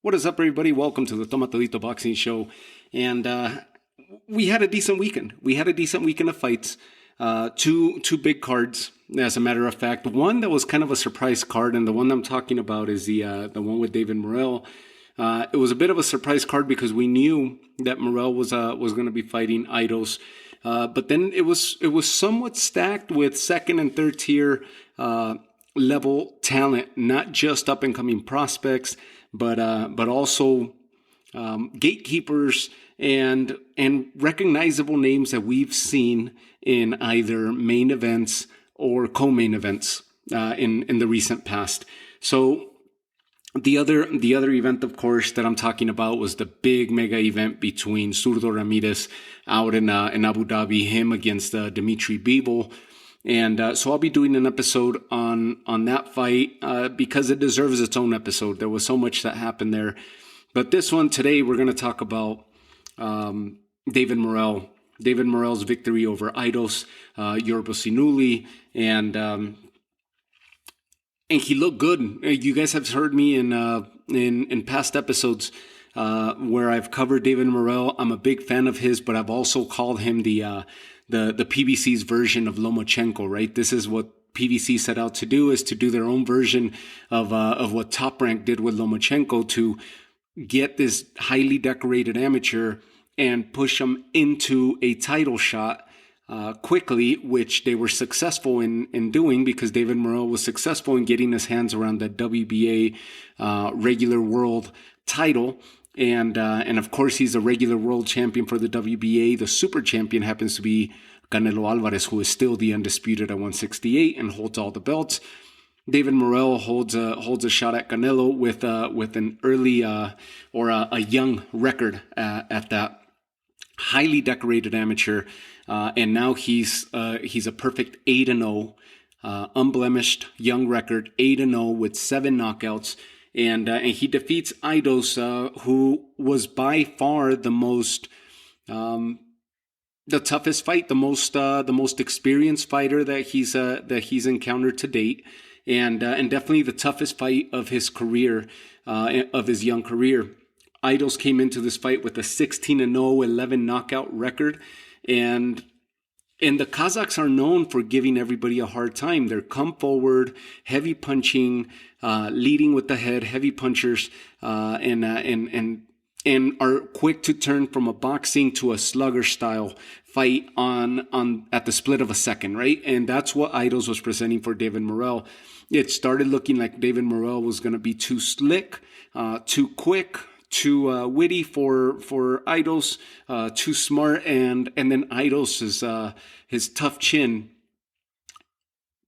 What is up, everybody? Welcome to the Tomatolito Boxing Show. And we had a decent weekend. We had a decent weekend of fights. Two big cards, as a matter of fact. One that was kind of a surprise card, and the one I'm talking about is the one with David Morrell. It was a bit of a surprise card because we knew that Morrell was going to be fighting Aidos. But then it was somewhat stacked with second and third tier level talent, not just up and coming prospects, but also gatekeepers and recognizable names that we've seen in either main events or co-main events in the recent past. So the other event, of course, that I'm talking about was the big mega event between Zurdo Ramirez out in Abu Dhabi, him against Dimitri Bivol. And so I'll be doing an episode on that fight because it deserves its own episode. There was so much that happened there. But this one today, we're going to talk about David Morrell. David Morrell's victory over Aidos Yerbossynuly. And he looked good. You guys have heard me in past episodes where I've covered David Morrell. I'm a big fan of his, but I've also called him the PBC's version of Lomachenko, right? This is what PBC set out to do, is to do their own version of what Top Rank did with Lomachenko, to get this highly decorated amateur and push him into a title shot quickly, which they were successful in doing, because David Morrell was successful in getting his hands around the WBA regular world title. And of course, he's a regular world champion for the WBA. The super champion happens to be Canelo Alvarez, who is still the undisputed at 168 and holds all the belts. David Morrell holds a shot at Canelo with an early or a young record at that. Highly decorated amateur, and now he's a perfect 8-0, unblemished young record, 8-0 with 7 knockouts. And he defeats Aidos, who was by far the toughest fight, the most experienced fighter that he's encountered to date, and definitely the toughest fight of his career, of his young career. Aidos came into this fight with a 16-0, 11 knockout record, and the Kazakhs are known for giving everybody a hard time. They're come forward, heavy punching, leading with the head, heavy punchers, and are quick to turn from a boxing to a slugger style fight on at the split of a second, right? And that's what Aidos was presenting for David Morrell. It started looking like David Morrell was going to be too slick, too quick, too witty for Aidos, too smart, and then Aidos' his tough chin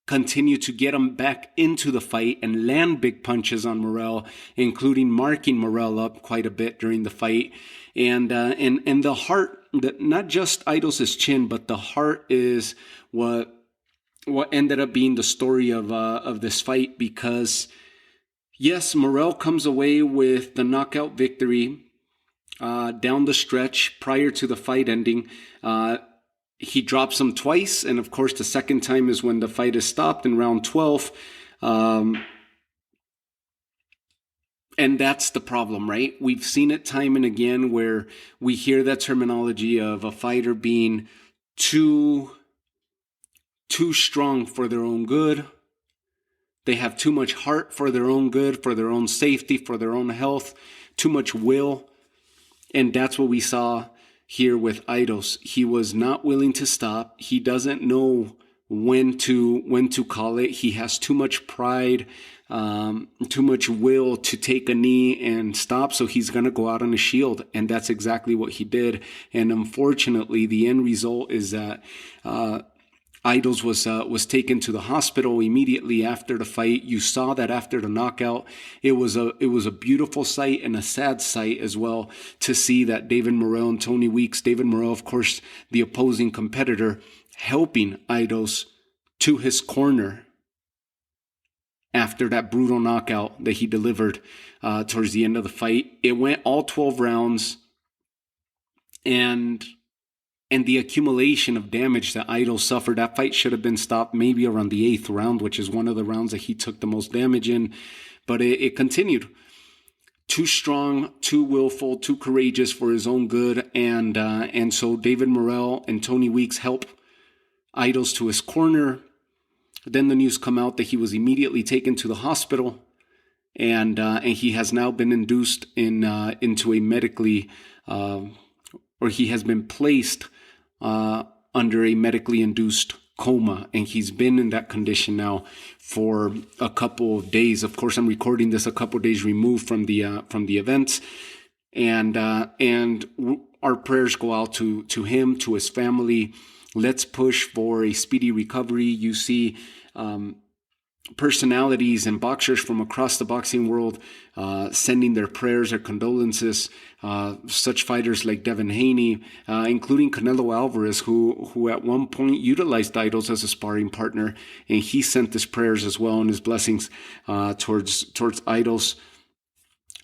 continued to get him back into the fight and land big punches on Morrell, including marking Morrell up quite a bit during the fight. And the heart, not just Aidos' chin, but the heart is what ended up being the story of this fight, because yes, Morrell comes away with the knockout victory down the stretch prior to the fight ending. He drops him twice, and of course the second time is when the fight is stopped in round 12. And that's the problem, right? We've seen it time and again where we hear that terminology of a fighter being too strong for their own good. They have too much heart for their own good, for their own safety, for their own health, too much will. And that's what we saw here with Aidos. He was not willing to stop. He doesn't know when to call it. He has too much pride, too much will to take a knee and stop. So he's going to go out on a shield. And that's exactly what he did. And unfortunately, the end result is that Aidos was taken to the hospital immediately after the fight. You saw that after the knockout. It was a beautiful sight and a sad sight as well to see that David Morrell and Tony Weeks, David Morrell, of course, the opposing competitor, helping Aidos to his corner after that brutal knockout that he delivered towards the end of the fight. It went all 12 rounds, and the accumulation of damage that Aidos suffered, that fight should have been stopped maybe around the 8th round, which is one of the rounds that he took the most damage in. But it continued. too strong, too willful, too courageous for his own good. And so David Morrell and Tony Weeks help Aidos to his corner. Then the news come out that he was immediately taken to the hospital, and he has now been induced into a medically, or he has been placed under a medically induced coma, and he's been in that condition now for a couple of days. Of course, I'm recording this a couple of days removed from the events, and our prayers go out to him, to his family. Let's push for a speedy recovery. You see personalities and boxers from across the boxing world sending their prayers, their condolences. Such fighters like Devin Haney, including Canelo Alvarez, who at one point utilized Aidos as a sparring partner, and he sent his prayers as well and his blessings towards Aidos.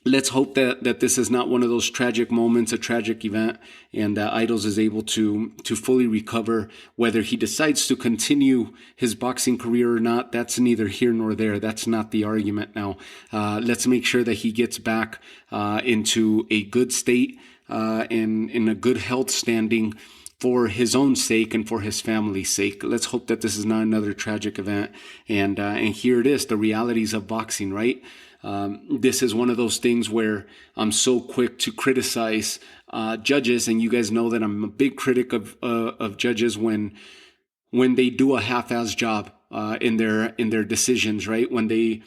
Let's hope that this is not one of those tragic moments, a tragic event, and that Aidos is able to fully recover. Whether he decides to continue his boxing career or not, that's neither here nor there. That's not the argument now. Let's make sure that he gets back into a good state, in a good health standing, for his own sake and for his family's sake. Let's hope that this is not another tragic event. And here it is, the realities of boxing, right? This is one of those things where I'm so quick to criticize judges, and you guys know that I'm a big critic of judges when they do a half-ass job in their decisions, right? When they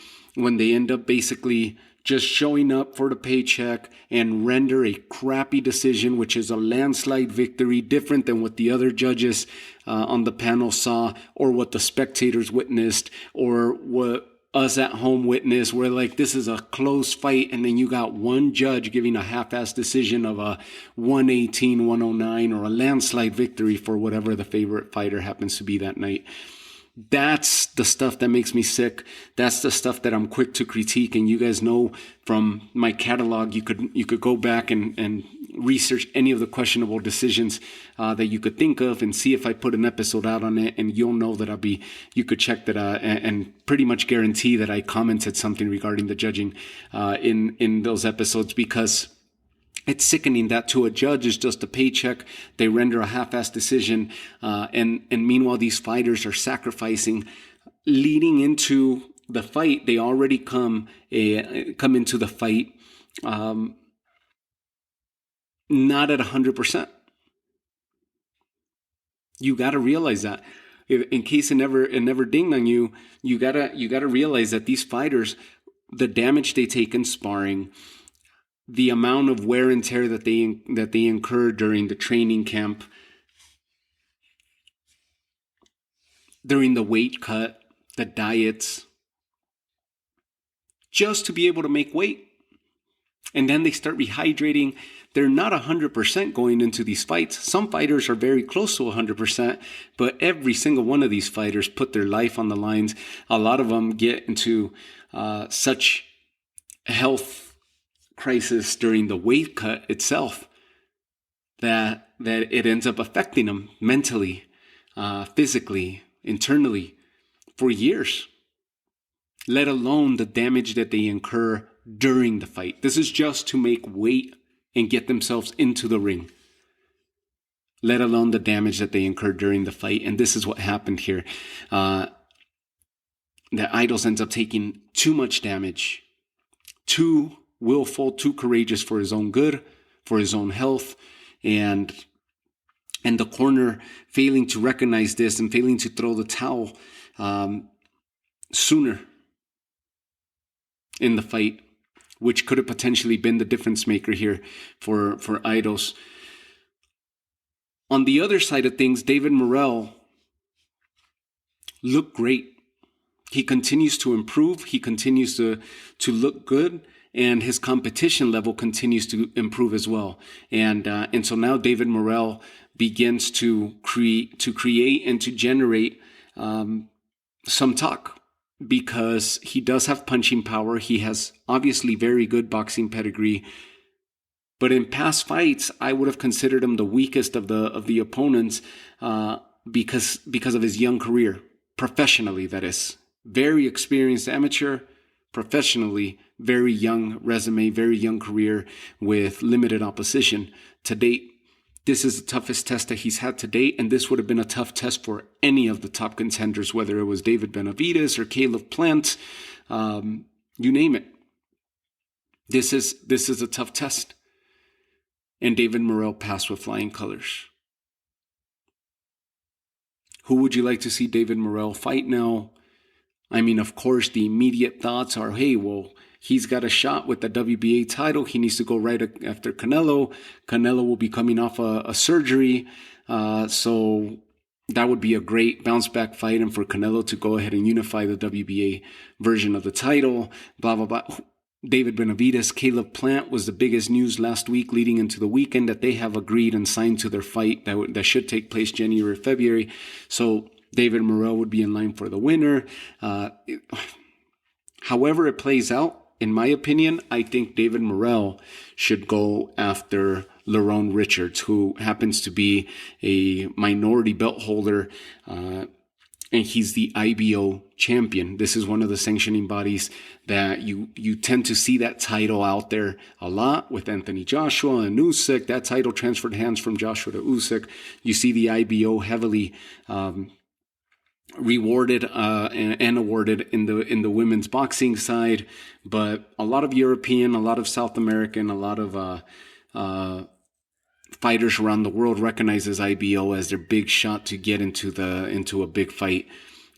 end up basically just showing up for the paycheck and render a crappy decision, which is a landslide victory, different than what the other judges on the panel saw, or what the spectators witnessed, or what us at home witness. Where like, this is a close fight, and then you got one judge giving a half-ass decision of a 118-109, or a landslide victory for whatever the favorite fighter happens to be that night. That's the stuff that makes me sick. That's the stuff that I'm quick to critique. And you guys know from my catalog, you could go back and research any of the questionable decisions that you could think of, and see if I put an episode out on it, and you'll know that you could check that and pretty much guarantee that I commented something regarding the judging in those episodes, because it's sickening that to a judge is just a paycheck. They render a half-assed decision, and meanwhile these fighters are sacrificing. Leading into the fight, they already come into the fight not at 100%. You got to realize that. In case it never dinged on you, you gotta realize that these fighters, the damage they take in sparring, the amount of wear and tear that they incur during the training camp, during the weight cut, the diets, just to be able to make weight. And then they start rehydrating. They're not 100% going into these fights. Some fighters are very close to 100%, but every single one of these fighters put their life on the lines. A lot of them get into such health crisis during the weight cut itself that it ends up affecting them mentally, physically, internally for years, let alone the damage that they incur during the fight. This is just to make weight and get themselves into the ring, let alone the damage that they incur during the fight. And this is what happened here. That Aidos ends up taking too much damage, too willful, too courageous for his own good, for his own health, and the corner failing to recognize this and failing to throw the towel sooner in the fight, which could have potentially been the difference maker here for Aidos. On the other side of things, David Morrell looked great. He continues to improve. He continues to look good. And his competition level continues to improve as well. And so now David Morrell begins to create and to generate some talk, because he does have punching power. He has obviously very good boxing pedigree. But in past fights, I would have considered him the weakest of the opponents because of his young career, professionally, that is. Very experienced amateur, professionally, very young resume, very young career with limited opposition to date. This is the toughest test that he's had to date, and this would have been a tough test for any of the top contenders, whether it was David Benavidez or Caleb Plant, you name it. This is a tough test. And David Morrell passed with flying colors. Who would you like to see David Morrell fight now? I mean, of course, the immediate thoughts are, hey, well, he's got a shot with the WBA title. He needs to go right after Canelo. Canelo will be coming off a surgery. So that would be a great bounce back fight, and for Canelo to go ahead and unify the WBA version of the title, blah, blah, blah. David Benavidez, Caleb Plant was the biggest news last week leading into the weekend that they have agreed and signed to their fight that should take place January, February. So David Morrell would be in line for the winner. However it plays out, in my opinion, I think David Morrell should go after Lerone Richards, who happens to be a minority belt holder, and he's the IBO champion. This is one of the sanctioning bodies that you tend to see that title out there a lot with Anthony Joshua and Usyk. That title transferred hands from Joshua to Usyk. You see the IBO heavily rewarded and awarded in the women's boxing side, but a lot of European, a lot of South American, a lot of fighters around the world recognizes IBO as their big shot to get into a big fight.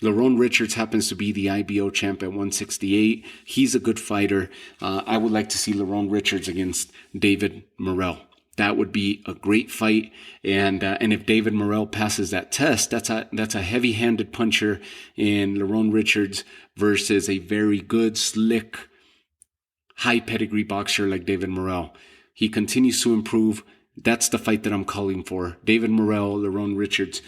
Lerone Richards happens to be the IBO champ at 168. He's a good fighter. I would like to see Lerone Richards against David Morrell. That would be a great fight. And if David Morrell passes that test, that's a heavy-handed puncher in Lerone Richards versus a very good, slick, high pedigree boxer like David Morrell. He continues to improve. That's the fight that I'm calling for. David Morrell, Lerone Richards.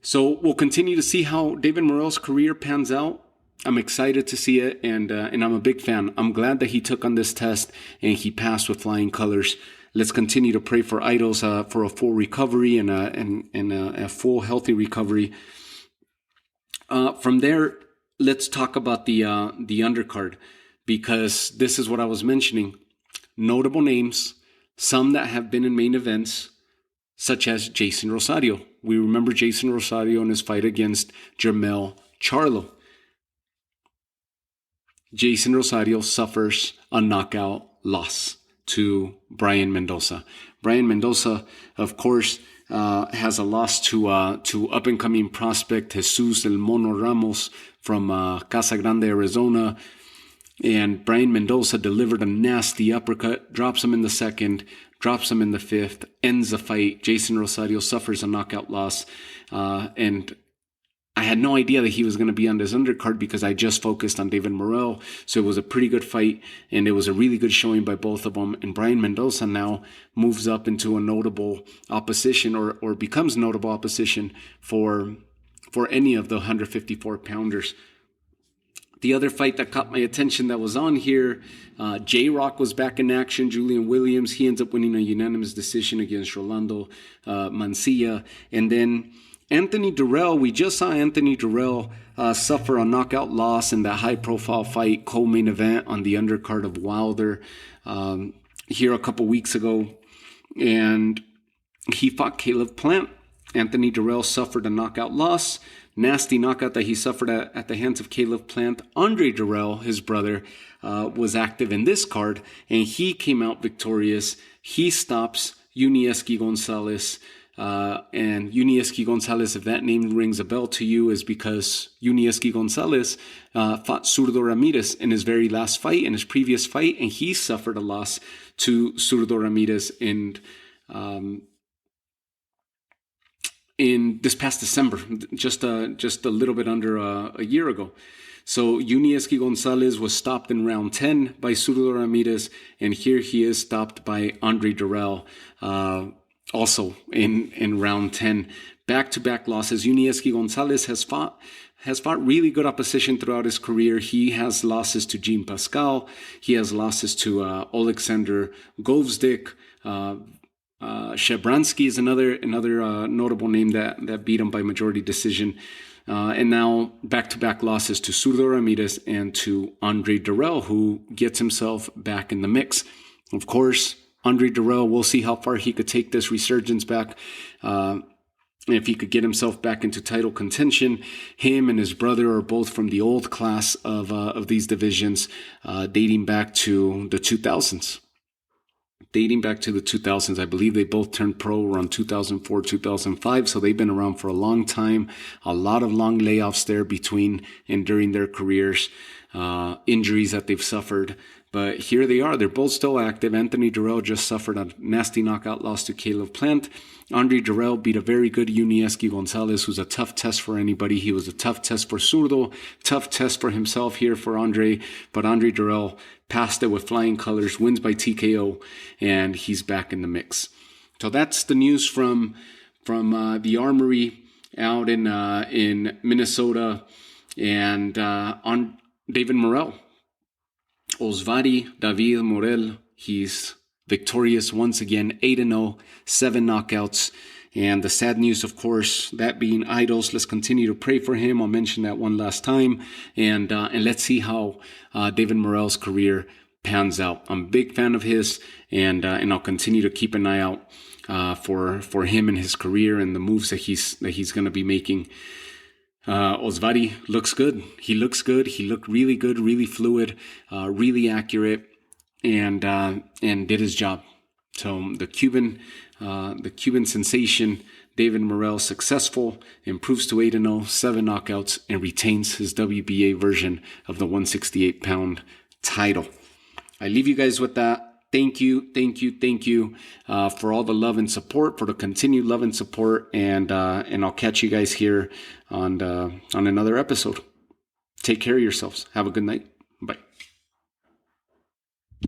So we'll continue to see how David Morrell's career pans out. I'm excited to see it, and I'm a big fan. I'm glad that he took on this test and he passed with flying colors. Let's continue to pray for Aidos for a full recovery and a full healthy recovery. From there, let's talk about the undercard, because this is what I was mentioning. Notable names, some that have been in main events, such as Jeison Rosario. We remember Jeison Rosario in his fight against Jermell Charlo. Jeison Rosario suffers a knockout loss to Brian Mendoza. Brian Mendoza, of course, has a loss to up-and-coming prospect Jesus El Mono Ramos from Casa Grande, Arizona. And Brian Mendoza delivered a nasty uppercut, drops him in the second, drops him in the fifth, ends the fight. Jeison Rosario suffers a knockout loss. And I had no idea that he was going to be on this undercard because I just focused on David Morrell. So it was a pretty good fight, and it was a really good showing by both of them. And Brian Mendoza now moves up into a notable opposition or becomes notable opposition for any of the 154-pounders. The other fight that caught my attention that was on here, J-Rock was back in action. Julian Williams, he ends up winning a unanimous decision against Rolando Mancilla. And then Anthony Dirrell, we just saw Anthony Dirrell suffer a knockout loss in that high-profile fight, co-main event on the undercard of Wilder here a couple weeks ago. And he fought Caleb Plant. Anthony Dirrell suffered a knockout loss. Nasty knockout that he suffered at the hands of Caleb Plant. Andre Dirrell, his brother, was active in this card, and he came out victorious. He stops Yunieski Gonzalez. And Yunieski Gonzalez, if that name rings a bell to you, is because Yunieski Gonzalez fought Zurdo Ramirez in his very last fight, in his previous fight, and he suffered a loss to Zurdo Ramirez in this past December, just a little bit under a year ago. So Yunieski Gonzalez was stopped in round 10 by Zurdo Ramirez, and here he is stopped by Andre Dirrell, also in round 10. Back-to-back losses. Yunieski Gonzalez has fought really good opposition throughout his career. He has losses to Jean Pascal. He has losses to Alexander Govzdik. Shebransky is another notable name that beat him by majority decision. And now back-to-back losses to Zurdo Ramirez and to Andre Dirrell, who gets himself back in the mix. Of course, Andre Dirrell, we'll see how far he could take this resurgence back. If he could get himself back into title contention. Him and his brother are both from the old class of these divisions, dating back to the 2000s. I believe they both turned pro around 2004, 2005. So they've been around for a long time. A lot of long layoffs there between and during their careers, injuries that they've suffered. But here they are. They're both still active. Anthony Dirrell just suffered a nasty knockout loss to Caleb Plant. Andre Dirrell beat a very good Yunieski Gonzalez, who's a tough test for anybody. He was a tough test for Zurdo, tough test for himself here for Andre. But Andre Dirrell passed it with flying colors, wins by TKO, and he's back in the mix. So that's the news from the Armory out in Minnesota, and on David Morrell. Osvaldo David Morrell, he's victorious once again, 8-0, 7 knockouts. And the sad news, of course, that being Aidos. Let's continue to pray for him. I'll mention that one last time. And let's see how David Morrell's career pans out. I'm a big fan of his, and I'll continue to keep an eye out for him and his career and the moves that he's going to be making. Osvaldo looks good. He looks good. He looked really good, really fluid, really accurate, and did his job. So the Cuban sensation, David Morrell, successful, improves to 8-0, 7 knockouts, and retains his WBA version of the 168-pound title. I leave you guys with that. Thank you for all the love and support, for the continued love and support, and I'll catch you guys here on another episode. Take care of yourselves. Have a good night.